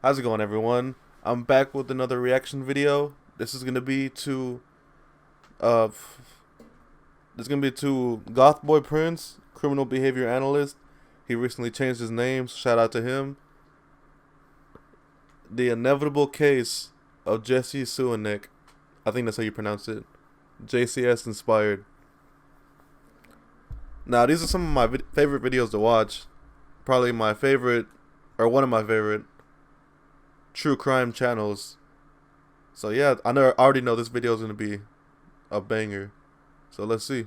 How's it going, everyone? I'm back with another reaction video. This is gonna be to uh, Gothboi Prince, criminal behavior analyst. He recently changed his name. So shout out to him. The inevitable case of Jesse Suhanec. I think that's how you pronounce it. JCS inspired. Now, these are some of my favorite videos to watch. Probably my favorite, or one of my favorite, true crime channels. So yeah, I already know this video is gonna be a banger. So let's see.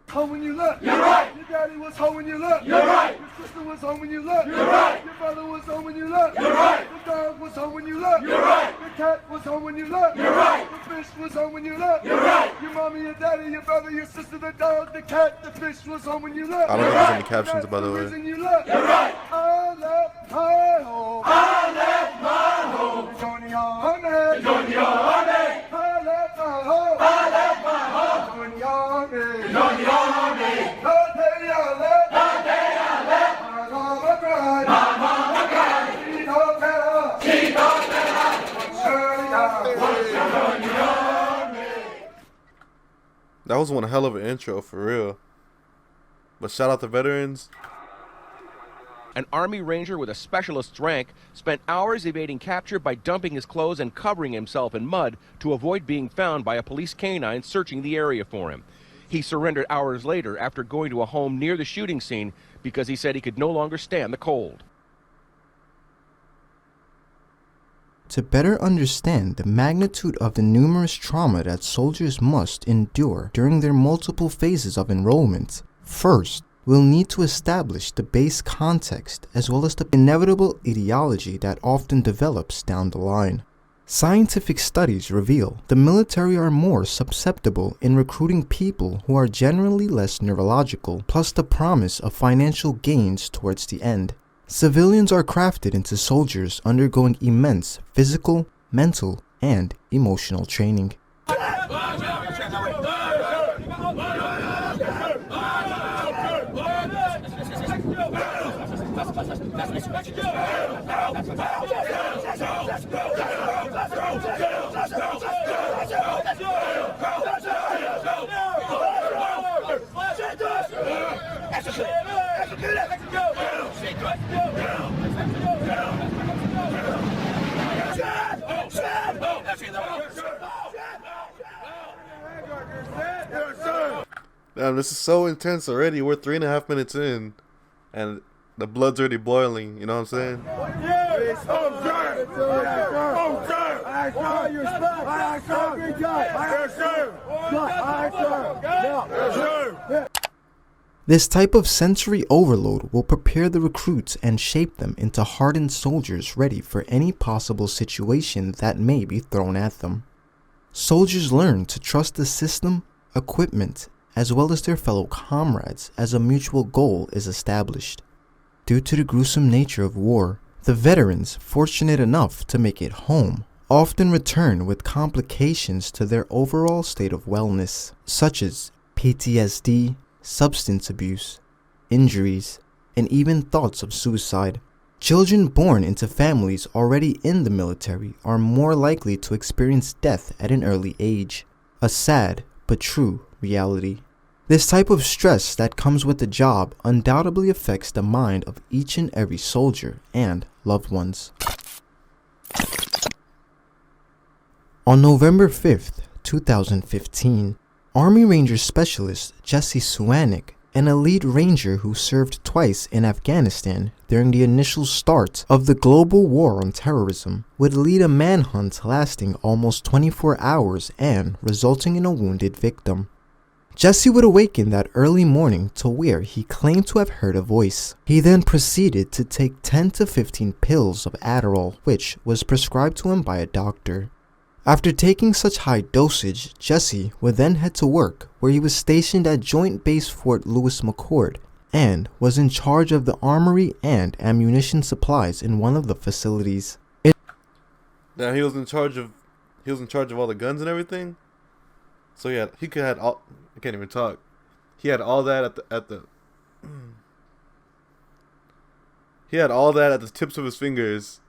Home when you look. You're right. Your daddy was home when you look. You're right. Your sister was home when you look. You're right. Your brother was home when you look. You're right. The dog was home when you look. You're right. Your cat was home when you look. You're right. The fish was home when you look. You're right. Your mommy, your daddy, your brother, your sister, the dog, the cat, the fish was home when you look. I don't think there's any captions, by the That's way. reason you look. You're right. I left my home. I left my home. Join the army. Join the army. I left my home. I left my home. Join the army. Join the army. The day I left. The day I left, My mama cried. my mama cried. She don't care. She thought that Surely I join the army. That was one hell of an intro for real. But shout out to veterans. An Army Ranger with a specialist's rank spent hours evading capture by dumping his clothes and covering himself in mud to avoid being found by a police canine searching the area for him. He surrendered hours later after going to a home near the shooting scene because he said he could no longer stand the cold. To better understand the magnitude of the numerous trauma that soldiers must endure during their multiple phases of enrollment, first, we'll need to establish the base context as well as the inevitable ideology that often develops down the line. Scientific studies reveal the military are more susceptible in recruiting people who are generally less neurological, plus the promise of financial gains towards the end. Civilians are crafted into soldiers undergoing immense physical, mental, and emotional training. Damn, this is so intense already. We're 3.5 minutes in, and the blood's already boiling. You know what I'm saying? This type of sensory overload will prepare the recruits and shape them into hardened soldiers ready for any possible situation that may be thrown at them. Soldiers learn to trust the system, equipment, as well as their fellow comrades as a mutual goal is established. Due to the gruesome nature of war, the veterans fortunate enough to make it home often return with complications to their overall state of wellness, such as PTSD, substance abuse, injuries, and even thoughts of suicide. Children born into families already in the military are more likely to experience death at an early age, a sad but true reality. This type of stress that comes with the job undoubtedly affects the mind of each and every soldier and loved ones. On November 5th, 2015, Army Ranger Specialist Jesse Suhanec, an elite ranger who served twice in Afghanistan during the initial start of the global war on terrorism, would lead a manhunt lasting almost 24 hours and resulting in a wounded victim. Jesse would awaken that early morning to where he claimed to have heard a voice. He then proceeded to take 10 to 15 pills of Adderall, which was prescribed to him by a doctor. After taking such high dosage, Jesse would then head to work, where he was stationed at Joint Base Fort Lewis McChord and was in charge of the armory and ammunition supplies in one of the facilities. Now he was in charge of all the guns and everything. So yeah, he could had all. I can't even talk. He had all that at the. He had all that at the tips of his fingers,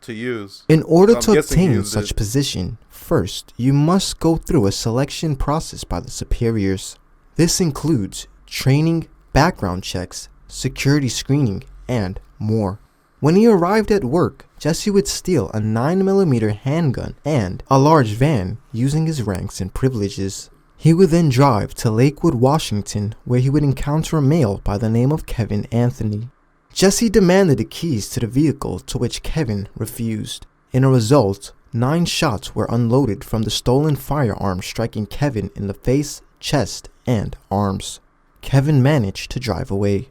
to use. In order So I'm to guessing he obtain used such it. position, first, you must go through a selection process by the superiors. This includes training, background checks, security screening, and more. When he arrived at work, Jesse would steal a 9mm handgun and a large van using his ranks and privileges. He would then drive to Lakewood, Washington, where he would encounter a male by the name of Kevin Anthony. Jesse demanded the keys to the vehicle, to which Kevin refused. In a result, 9 shots were unloaded from the stolen firearm, striking Kevin in the face, chest, and arms. Kevin managed to drive away.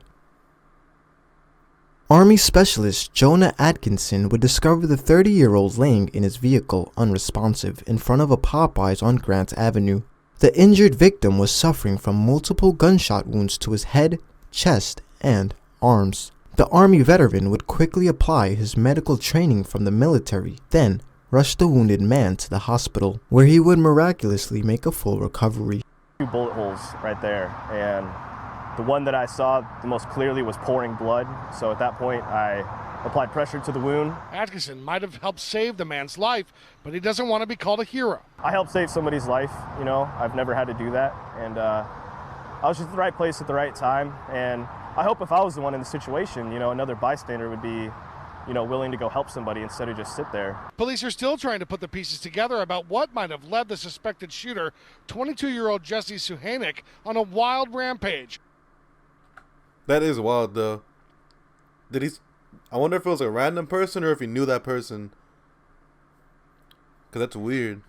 Army Specialist Jonah Atkinson would discover the 30-year-old laying in his vehicle unresponsive in front of a Popeyes on Grant Avenue. The injured victim was suffering from multiple gunshot wounds to his head, chest, and arms. The Army veteran would quickly apply his medical training from the military, then rush the wounded man to the hospital, where he would miraculously make a full recovery. 2 bullet holes right there, and the one that I saw the most clearly was pouring blood, so at that point I applied pressure to the wound. Atkinson might have helped save the man's life, but he doesn't want to be called a hero. I helped save somebody's life, you know, I've never had to do that, and I was just at the right place at the right time, and I hope if I was the one in the situation, you know, another bystander would be, you know, willing to go help somebody instead of just sit there. Police are still trying to put the pieces together about what might have led the suspected shooter, 22-year-old Jesse Suhanec, on a wild rampage. That is wild, though. I wonder if it was a random person or if he knew that person. Because that's weird.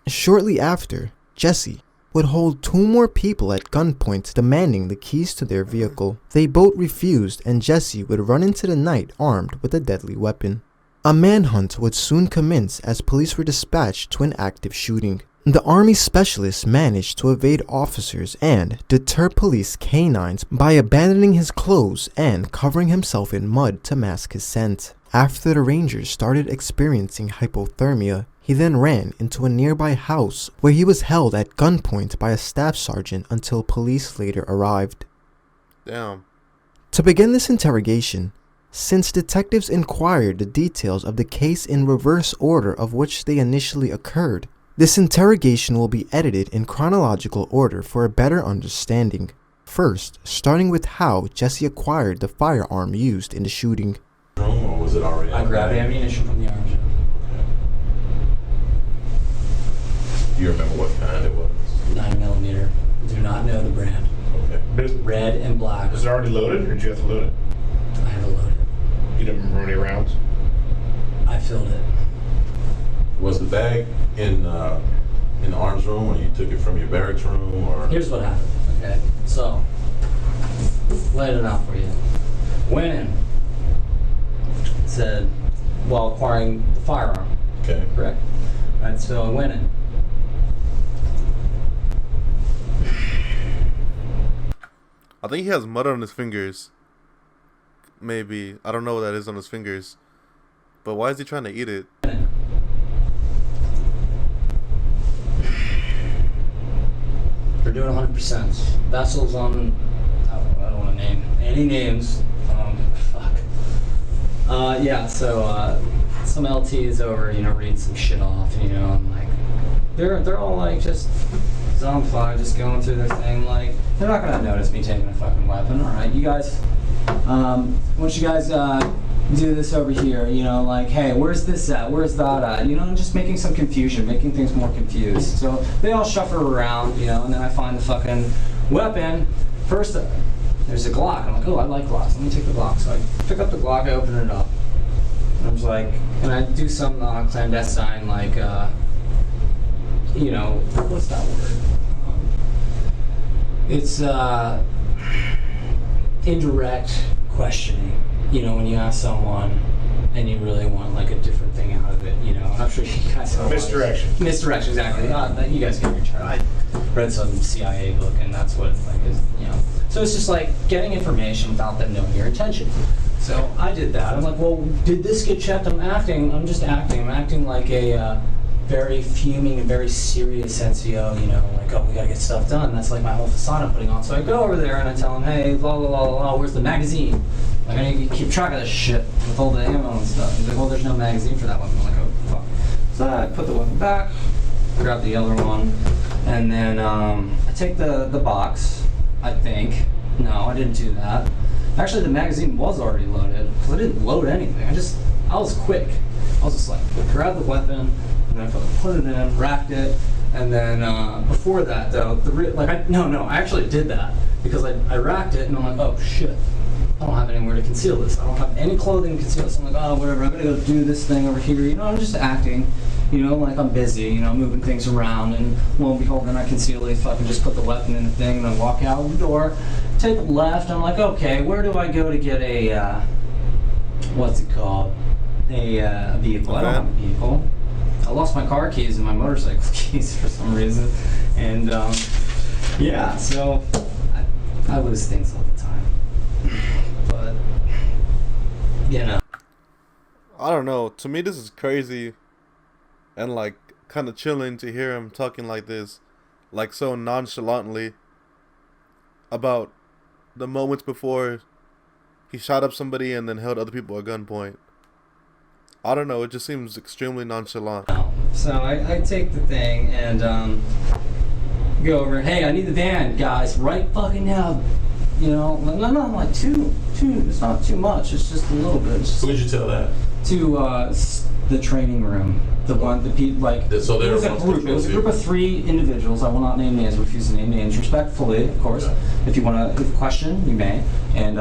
Shortly after, Jesse would hold 2 more people at gunpoint demanding the keys to their vehicle. They both refused, and Jesse would run into the night armed with a deadly weapon. A manhunt would soon commence as police were dispatched to an active shooting. The Army Specialist managed to evade officers and deter police canines by abandoning his clothes and covering himself in mud to mask his scent. After the Rangers started experiencing hypothermia, he then ran into a nearby house where he was held at gunpoint by a staff sergeant until police later arrived. Damn. To begin this interrogation, since detectives inquired the details of the case in reverse order of which they initially occurred, this interrogation will be edited in chronological order for a better understanding. First, starting with how Jesse acquired the firearm used in the shooting. Or was it already? I grabbed the ammunition from the arms. Do you remember what kind it was? 9mm. Do not know the brand. Okay. Red and black. Was it already loaded, or did you have to load it? I had to load it. You didn't remember any rounds? I filled it. Was the bag in the arms room, or you took it from your barracks room, or? Here's what happened, okay? So, laying it out for you. Went in. Said, while acquiring the firearm. Okay. Correct? Right, so I went in. I think he has mud on his fingers. Maybe. I don't know what that is on his fingers. But why is he trying to eat it? We're doing 100%. Vessels on, I don't want to name any names. Fuck. Yeah, so some LTs over, you know, reading some shit off, you know, and like, they're all like just zombified, just going through their thing. Like, they're not gonna notice me taking a fucking weapon. All right, you guys, once you guys do this over here, you know, like, hey, where's this at? Where's that at? You know, and just making some confusion, making things more confused. So they all shuffle around, you know, and then I find the fucking weapon. First, there's a Glock. I'm like, oh, I like Glocks. Let me take the Glock. So I pick up the Glock, I open it up. And I was like, and I do some clandestine, like, you know, what's that word? It's indirect questioning. You know, when you ask someone and you really want like a different thing out of it, you know. I'm sure you guys know. Misdirection. Misdirection, exactly. You guys get your turn. I read some CIA book, and that's what like is, you know. So it's just like getting information without them knowing your intention. So I did that. I'm like, well, did this get checked? I'm just acting. I'm acting like a very fuming and very serious NCO, you know, like, oh, we gotta get stuff done. That's like my whole facade I'm putting on. So I go over there and I tell him, hey, blah, blah, blah, blah, where's the magazine? Like, I need to keep track of this shit with all the ammo and stuff. He's like, well, there's no magazine for that weapon. I'm like, oh, fuck. So I put the weapon back, grab the other one, and then I take the box, I think. No, I didn't do that. Actually, the magazine was already loaded, because I didn't load anything. I was quick. I was just like, grab the weapon, and then I put it in, racked it, and then before that, though, I actually did that, because I racked it, and I'm like, oh, shit. I don't have anywhere to conceal this. I don't have any clothing to conceal this. I'm like, oh, whatever, I'm gonna go do this thing over here. You know, I'm just acting, you know, like I'm busy, you know, moving things around, and lo and behold, then I conceal it. If I can just put the weapon in the thing, and I walk out the door, take a left, I'm like, okay, where do I go to get a, what's it called? A vehicle. I don't have a vehicle. I lost my car keys and my motorcycle keys for some reason. And, yeah, so I lose things all the time. But, you know. I don't know. To me, this is crazy and, like, kind of chilling to hear him talking like this, like, so nonchalantly about the moments before he shot up somebody and then held other people at gunpoint. I don't know. It just seems extremely nonchalant. So I take the thing and go over. Hey, I need the van, guys, right fucking now. You know, not like too. It's not too much. It's just a little bit. Who did you tell that? To the training room. The people like. So it was a group. It was a group of 3 individuals. I will not name names. Refuse to name names respectfully, of course. Yeah. If you want to question, you may. And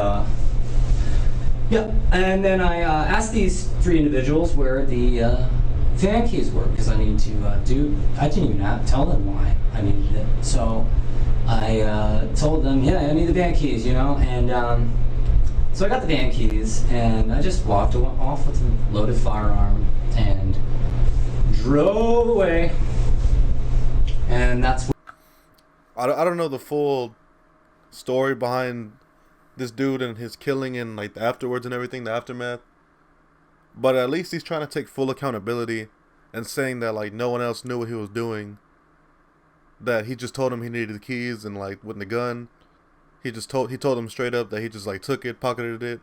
yeah. And then I asked these 3 individuals where the van keys were, because I need to I didn't even tell them why I needed it. So I told them, yeah, I need the van keys, you know, and so I got the van keys, and I just walked off with a loaded firearm and drove away. And that's what I don't know the full story behind this dude and his killing and like the afterwards and everything, the aftermath. But at least he's trying to take full accountability and saying that like no one else knew what he was doing. That he just told him he needed the keys, and like with the gun, he told him straight up that he just like took it, pocketed it.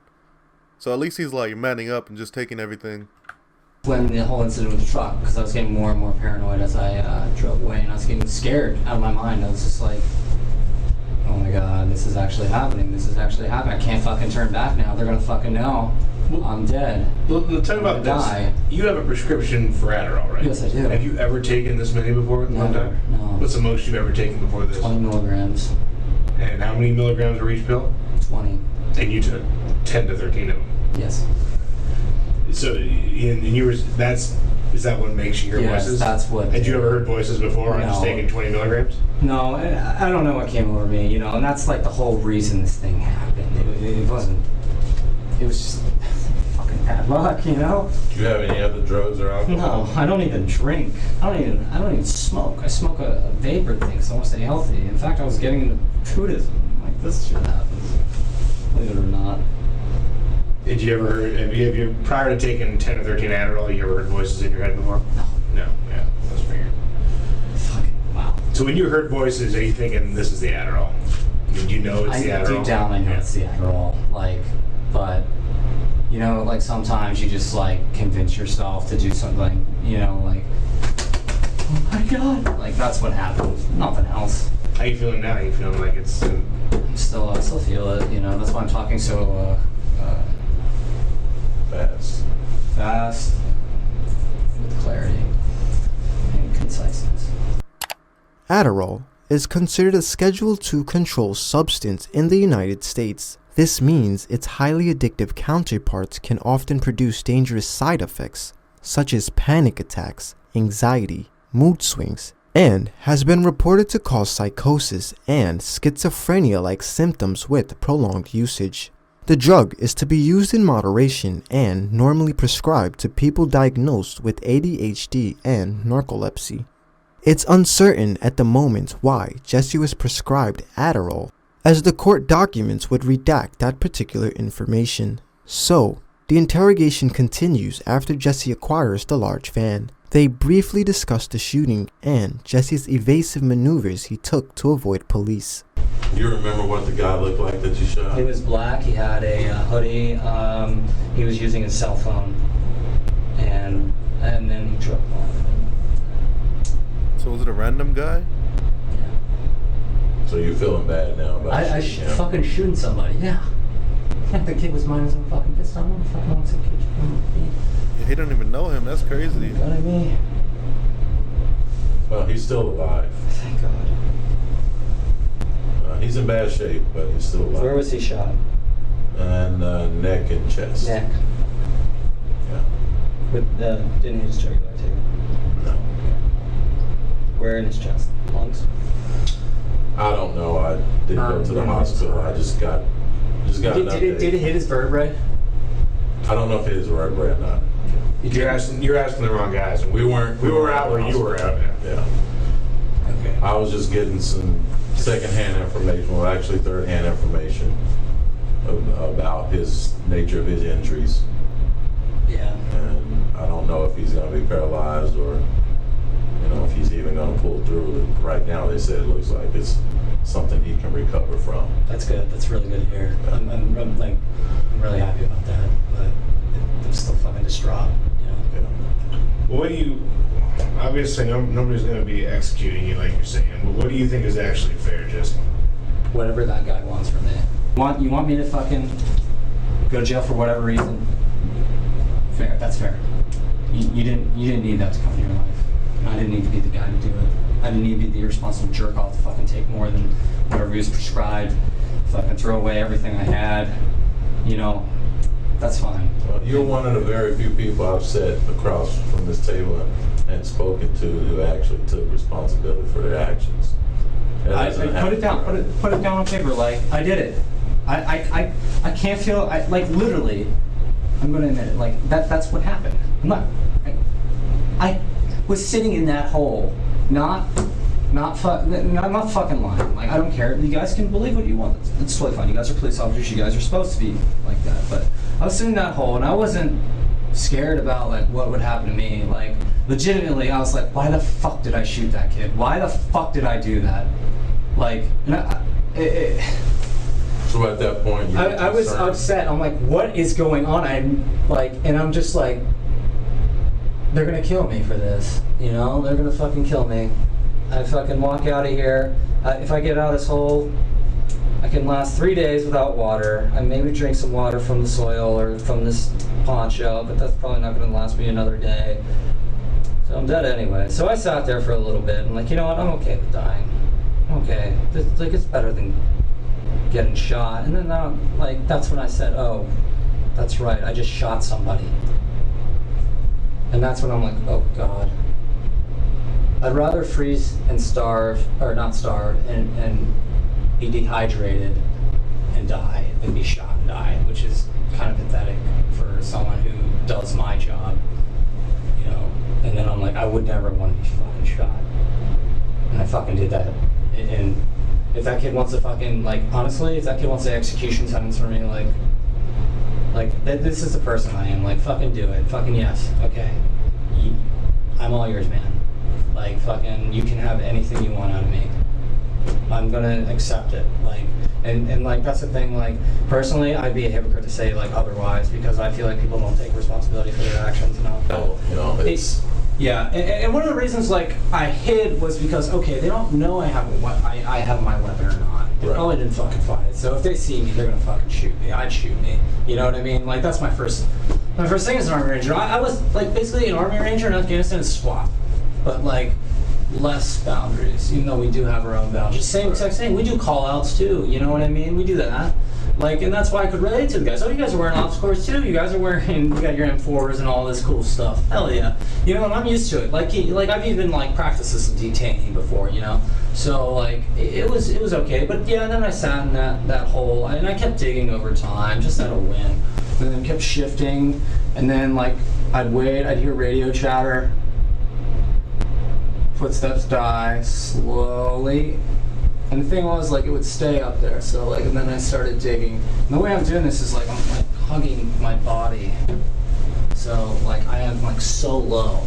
So at least he's like manning up and just taking everything. When the whole incident with the truck, because I was getting more and more paranoid as I drove away, and I was getting scared out of my mind. I was just like, oh my god, this is actually happening. This is actually happening. I can't fucking turn back now. They're gonna fucking know I'm dead. Well, tell me about this. Die. You have a prescription for Adderall, right? Yes, I do. Have you ever taken this many before? Never. No. What's the most you've ever taken before this? 20 milligrams. And how many milligrams are each pill? 20. And you took 10 to 13 of them? Yes. So, is that what makes you hear voices? That's what. Had you ever heard voices before on just taking 20 milligrams? No, I don't know what came over me, you know, and that's like the whole reason this thing happened. It wasn't. It was just fucking bad luck, you know. Do you have any other drugs or alcohol? No, I don't even drink. I don't even smoke. I smoke a vapor thing, so I want to stay healthy. In fact, I was getting into Buddhism. Like, this shit happens. Believe it or not. Did you ever have you prior to taking 10 or 13 Adderall, you ever heard voices in your head before? No. Yeah, that's figured. Fucking wow. So when you heard voices, are you thinking this is the Adderall? I mean, you know it's the Adderall? Deep down, I know it's the Adderall. Like, but, you know, like sometimes you just like convince yourself to do something, you know, like, oh my god. Like, that's what happens. Nothing else. How you feeling now? You feeling like it's... I still feel it, you know. That's why I'm talking so, fast, with clarity and conciseness. Adderall is considered a Schedule II controlled substance in the United States. This means its highly addictive counterparts can often produce dangerous side effects, such as panic attacks, anxiety, mood swings, and has been reported to cause psychosis and schizophrenia-like symptoms with prolonged usage. The drug is to be used in moderation and normally prescribed to people diagnosed with ADHD and narcolepsy. It's uncertain at the moment why Jesse was prescribed Adderall, as the court documents would redact that particular information. So, the interrogation continues after Jesse acquires the large van. They briefly discussed the shooting and Jesse's evasive maneuvers he took to avoid police. You remember what the guy looked like that you shot? He was black, he had a hoodie, he was using his cell phone, and then he drove off. So was it a random guy? So you're feeling bad now about I fucking shooting somebody, yeah. Yeah, the kid was minding his own fucking business. I don't fucking want some kid. Yeah, he don't even know him. That's crazy. You know what I mean? Well, he's still alive. Thank God. He's in bad shape, but he's still alive. Where was he shot? And neck and chest. Neck. Yeah. But didn't hit his jugular, I take it? No. Where in his chest? Lungs? I don't know. I didn't go to the hospital. I just got an update. Did it hit his vertebrae? I don't know if it is vertebrae or not. You're asking the wrong guys. We were out where you were out. Yeah. Okay. I was just getting some second-hand information, well, actually third-hand information about his nature of his injuries. Yeah. And I don't know if he's going to be paralyzed or, if he's even going to pull through. Right now, they said it looks like it's something he can recover from. That's good. That's really good to hear. I'm really happy about that, but I'm still fucking distraught. Yeah. Well, what do you? Obviously, nobody's going to be executing you like you're saying. But what do you think is actually fair, Jesse? Whatever that guy wants from me. You want me to fucking go to jail for whatever reason? Fair. That's fair. You didn't need that to come in your life. I didn't need to be the guy to do it. I didn't need to be the irresponsible jerk off to fucking take more than whatever he was prescribed. Fucking throw away everything I had. That's fine. Well, you're one of the very few people I've sat across from this table and spoken to who actually took responsibility for their actions. Put it down. Put it down on paper. Like, I did it. I can't feel. Literally. I'm going to admit it. Like that's what happened. I was sitting in that hole, not fucking lying. Like, I don't care. You guys can believe what you want. It's totally fine. You guys are police officers. You guys are supposed to be like that. But I was sitting in that hole, and I wasn't scared about like what would happen to me. Like, legitimately, I was like, why the fuck did I shoot that kid? Why the fuck did I do that? Like, so at that point, I was upset. I'm like, what is going on? I'm just like, they're gonna kill me for this. They're gonna fucking kill me. I fucking walk out of here. If I get out of this hole, I can last 3 days without water. I maybe drink some water from the soil or from this poncho, but that's probably not gonna last me another day. So I'm dead anyway. So I sat there for a little bit. I'm like, you know what? I'm okay with dying. I'm okay. It's better than getting shot. And then that's when I said, oh, that's right. I just shot somebody. And that's when I'm like, oh God. I'd rather freeze and starve, or not starve, and be dehydrated and die than be shot and die, which is kind of pathetic for someone who does my job, And then I'm like, I would never want to be fucking shot. And I fucking did that. And if that kid wants to fucking, honestly, if that kid wants the execution sentence for me, this is the person I am. Fucking do it. Fucking yes. Okay. I'm all yours, man. Fucking, you can have anything you want out of me. I'm gonna accept it. And that's the thing. Personally, I'd be a hypocrite to say otherwise, because I feel like people don't take responsibility for their actions. It's yeah. And one of the reasons I hid was because they don't know I have my weapon or not. They probably didn't fucking find it. So if they see me, they're gonna fucking shoot me. I'd shoot me. You know what I mean? That's my first thing as an Army Ranger. I was basically an Army Ranger in Afghanistan is SWAT, but less boundaries, even though we do have our own boundaries. Same exact thing. We do call outs too, you know what I mean? We do that. And that's why I could relate to the guys. Oh, you guys are wearing ops cores too? You guys are wearing, you got your M4s and all this cool stuff. Hell yeah. And I'm used to it. I've even practiced this in detainee before, So it was okay. But yeah, and then I sat in that hole, and I kept digging over time, just out of wind. And then kept shifting, and then I'd wait, I'd hear radio chatter. Footsteps die slowly, and the thing was it would stay up there. So and then I started digging. And the way I'm doing this is I'm hugging my body. So I am so low,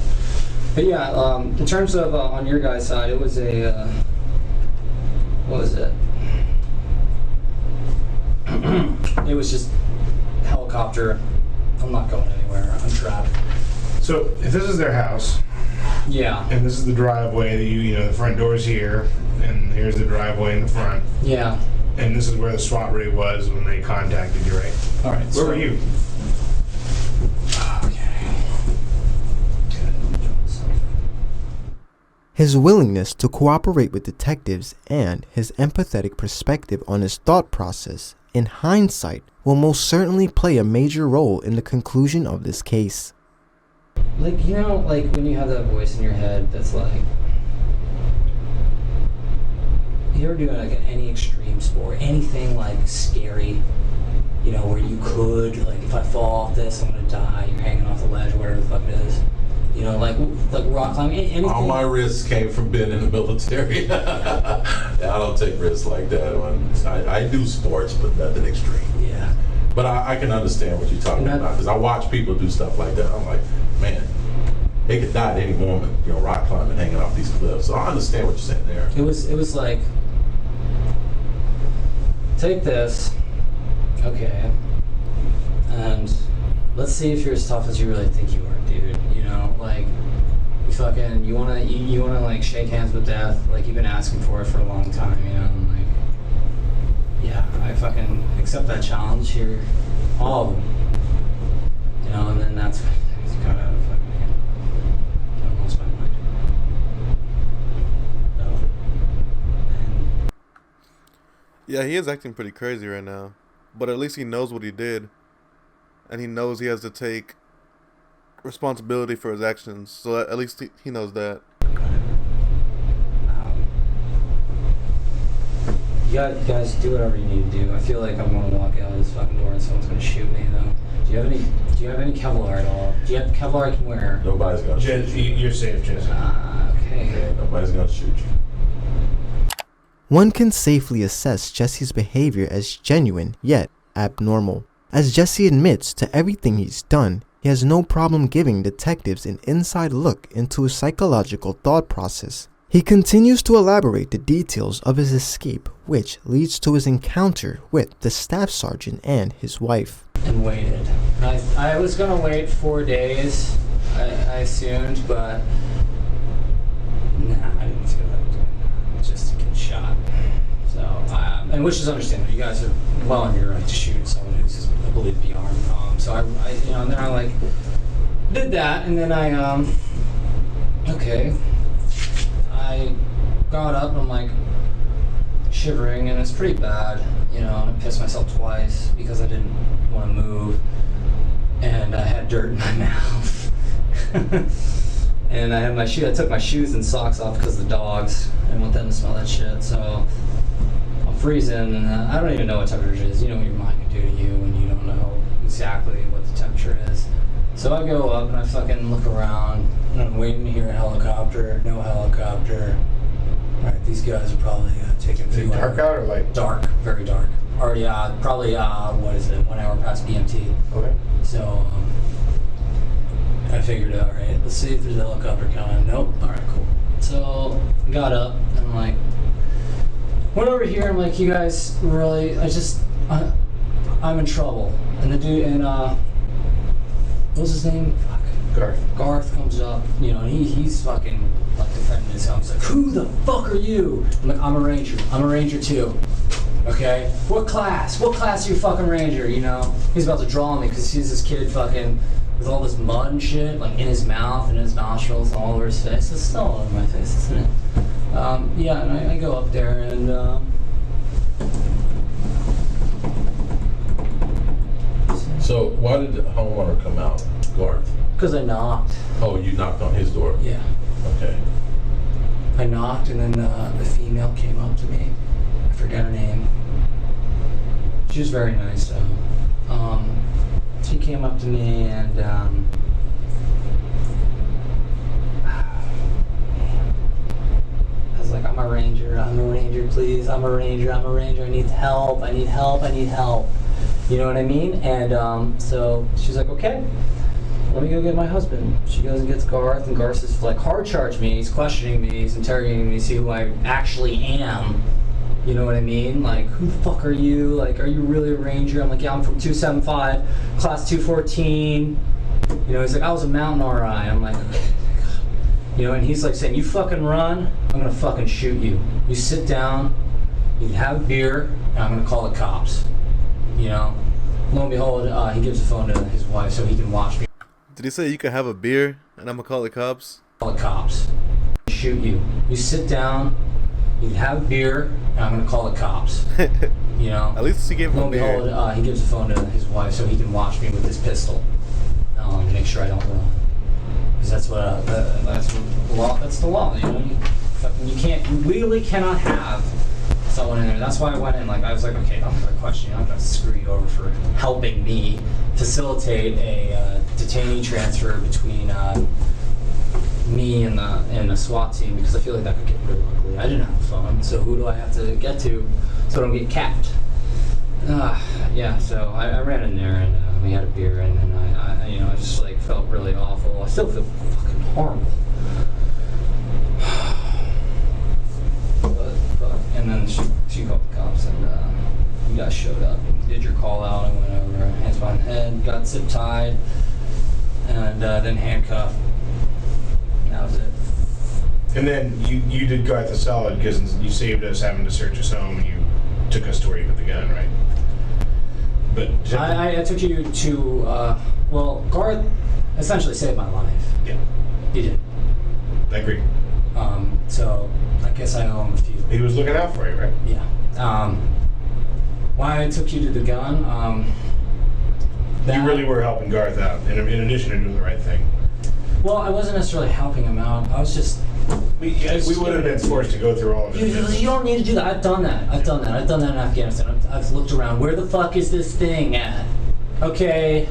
But yeah, in terms of on your guys' side, it was a what was it? It was just helicopter. I'm not going anywhere. I'm trapped. So if this is their house, yeah, and this is the driveway that you know, the front door's here, and here's the driveway in the front. Yeah. And this is where the SWAT rig was when they contacted you, right? All right. Where were you? His willingness to cooperate with detectives and his empathetic perspective on his thought process, in hindsight, will most certainly play a major role in the conclusion of this case. Like, you know, like when you have that voice in your head that's like, you ever do like any extreme sport, anything like scary, you know, where you could, like, if I fall off this, I'm gonna die, you're hanging off the ledge, whatever the fuck it is. You know, like rock climbing, anything. All my risks came from being in the military. I don't take risks like that. I do sports, but nothing extreme. Yeah. But I can understand what you're talking about, because I watch people do stuff like that. I'm like, man, they could die at any moment, you know, rock climbing, hanging off these cliffs. So I understand what you're saying there. It was like, take this, okay, and let's see if you're as tough as you really think you are, dude. You know, like, you wanna like shake hands with death, like you've been asking for it for a long time, you know, and like, yeah, I fucking accept that challenge here, all of them, you know, and then that's when things got out of fucking hand. I lost my mind. No. Yeah, he is acting pretty crazy right now, but at least he knows what he did, and he knows he has to take responsibility for his actions. So at least he knows that. You guys do whatever you need to do. I feel like I'm gonna walk out of this fucking door and someone's gonna shoot me though. Do you have any Kevlar at all? Do you have Kevlar I can wear? Nobody's gonna shoot you. You're safe, Jesse. Okay. Yeah, nobody's gonna shoot you. One can safely assess Jesse's behavior as genuine yet abnormal. As Jesse admits to everything he's done, he has no problem giving detectives an inside look into his psychological thought process. He continues to elaborate the details of his escape, which leads to his encounter with the staff sergeant and his wife. And waited. I was gonna wait 4 days, I assumed, but nah, I didn't feel like doing that, just to get shot. So, and which is understandable. You guys are well on your right to shoot someone who's believed to be armed. So I, you know, and then I like did that, and then I, okay. I got up and I'm like shivering, and it's pretty bad, you know, and I pissed myself twice because I didn't want to move, and I had dirt in my mouth. And I had I took my shoes and socks off because of the dogs. I didn't want them to smell that shit, so I'm freezing, and I don't even know what temperature it is. You know what your mind can do to you when you don't know exactly what the temperature is. So I go up and I fucking look around, and I'm waiting to hear a helicopter. No helicopter. Right, these guys are probably taking. Is it dark out or light? Dark, very dark. Already, probably 1 hour past BMT. Okay. So I figured, all right, let's see if there's a helicopter coming. Nope. All right, cool. So I got up and I'm like, went over here. I'm like, you guys really? I'm in trouble. And the dude what was his name? Fuck. Garth. Garth comes up, you know, and he's fucking like defending his home. He's like, who the fuck are you? I'm like, I'm a ranger. I'm a ranger too. Okay? What class? What class are you fucking ranger? You know? He's about to draw me because he's this kid fucking with all this mud and shit, like in his mouth and in his nostrils, all over his face. It's still all over my face, isn't it? Yeah, and I go up there and So why did the homeowner come out, Garth? because I knocked. Oh, you knocked on his door? Yeah. Okay. I knocked, and then the female came up to me. I forget her name. She was very nice, though. She came up to me, and I was like, I'm a ranger, please. I'm a ranger, I need help, I need help. You know what I mean? And so she's like, okay. let me go get my husband. She goes and gets Garth, and Garth is like hard charged me. He's questioning me. He's interrogating me to see who I actually am. You know what I mean? Like, who the fuck are you? Like, are you really a ranger? I'm like, yeah, I'm from 275, class 214. You know, he's like, I was a mountain RI. I'm like, you know, and he's like saying, you fucking run, I'm gonna fucking shoot you. You sit down, you can have a beer, and I'm gonna call the cops. You know? Lo and behold, he gives the phone to his wife so he can watch me. Did he say you can have a beer and I'm gonna call the cops? Call the cops. Shoot you. You sit down, you can have a beer, and I'm gonna call the cops. You know? At least he gave him Lo a and beer. behold, he gives the phone to his wife so he can watch me with his pistol. To make sure I don't run. Because that's what that's the law. That's the law. You know, you legally cannot have someone in there. That's why I went in. Like I was like, okay, I'm gonna question you. I'm gonna screw you over for helping me facilitate a detainee transfer between me and the SWAT team, because I feel like that could get really ugly. I didn't have a phone, so who do I have to get to so I don't get capped? Yeah. So I ran in there and we had a beer, and then I you know, I just like felt really awful. I still feel fucking horrible. But and then she called the cops, and you guys showed up. Did your call out. I went over, hands behind the head, got zip tied, and then handcuffed. And that was it. And then you did Garth a solid because you saved us having to search his home, and you took us to where you put the gun, right? But I took you to, well, Garth essentially saved my life. Yeah. He did. I agree. So I guess I owe him a few. He was looking out for you, right? Yeah. Why I took you to the gun, you really were helping Garth out, in addition to doing the right thing. Well, I wasn't necessarily helping him out. I was just... We would have been forced to go through all of it. You don't need to do that. I've done that in Afghanistan. I've looked around. Where the fuck is this thing at? Okay,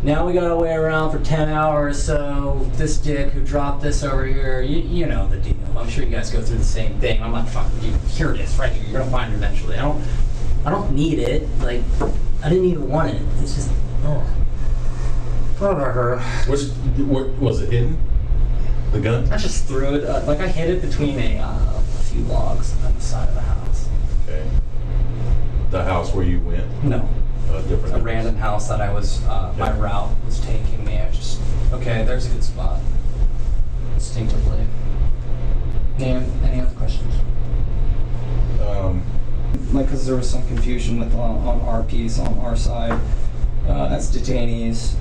now we gotta wait around for 10 hours, so this dick who dropped this over here, you know the deal. I'm sure you guys go through the same thing. I'm like, fuck, dude, here it is, right here. You're gonna find it eventually. I don't need it. Like, I didn't even want it. It's just, oh. Whatever. Was it hidden? The gun? I just threw it, like I hid it between a few logs on the side of the house. Okay. The house where you went? No. Different. A random house that I was, my route was taking me. I just, okay, there's a good spot. Instinctively. Any other questions? Like, because there was some confusion with on our piece, on our side, as detainees.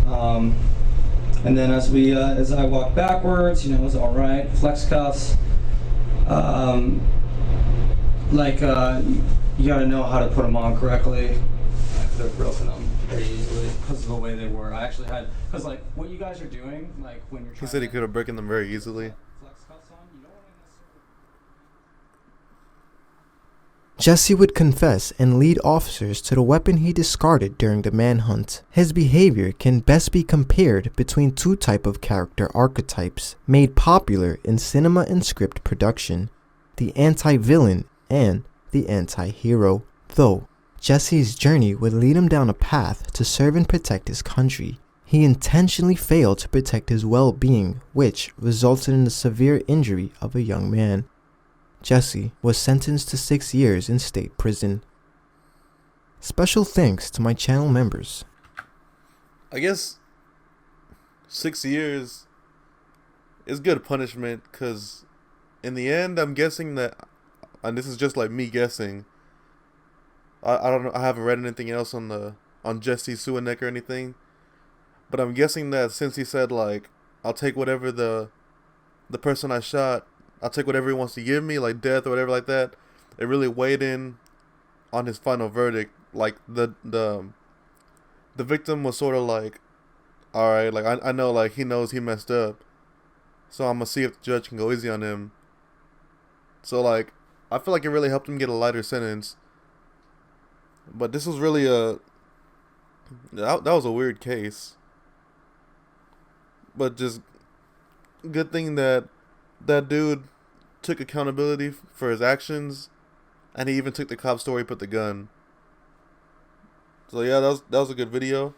And then as I walked backwards, you know, it was all right. Flex cuffs. You got to know how to put them on correctly. I could have broken them pretty easily because of the way they were. I actually had, because like what you guys are doing, like when you're trying. He said he could have broken them very easily. Flex cuffs on, you don't want to necessarily. Jesse would confess and lead officers to the weapon he discarded during the manhunt. His behavior can best be compared between two types of character archetypes made popular in cinema and script production: the anti-villain and the anti-hero. Though Jesse's journey would lead him down a path to serve and protect his country, he intentionally failed to protect his well-being, which resulted in the severe injury of a young man. Jesse was sentenced to 6 years in state prison. Special thanks to my channel members. I guess 6 years is good punishment, because in the end, I'm guessing that, and this is just like me guessing, I don't know, I haven't read anything else on Jesse Suhanec or anything, but I'm guessing that since he said, like, I'll take whatever the person I shot, I'll take whatever he wants to give me, like death or whatever like that, it really weighed in on his final verdict. Like, the victim was sort of like, alright, like, I know, like, he knows he messed up, so I'm gonna see if the judge can go easy on him. So, like, I feel like it really helped him get a lighter sentence. But this was really that was a weird case. But just good thing that dude took accountability for his actions, and he even took the cop story, put the gun. So yeah, that was a good video.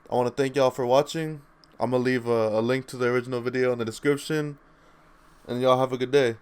I want to thank y'all for watching. I'm going to leave a link to the original video in the description. And y'all have a good day.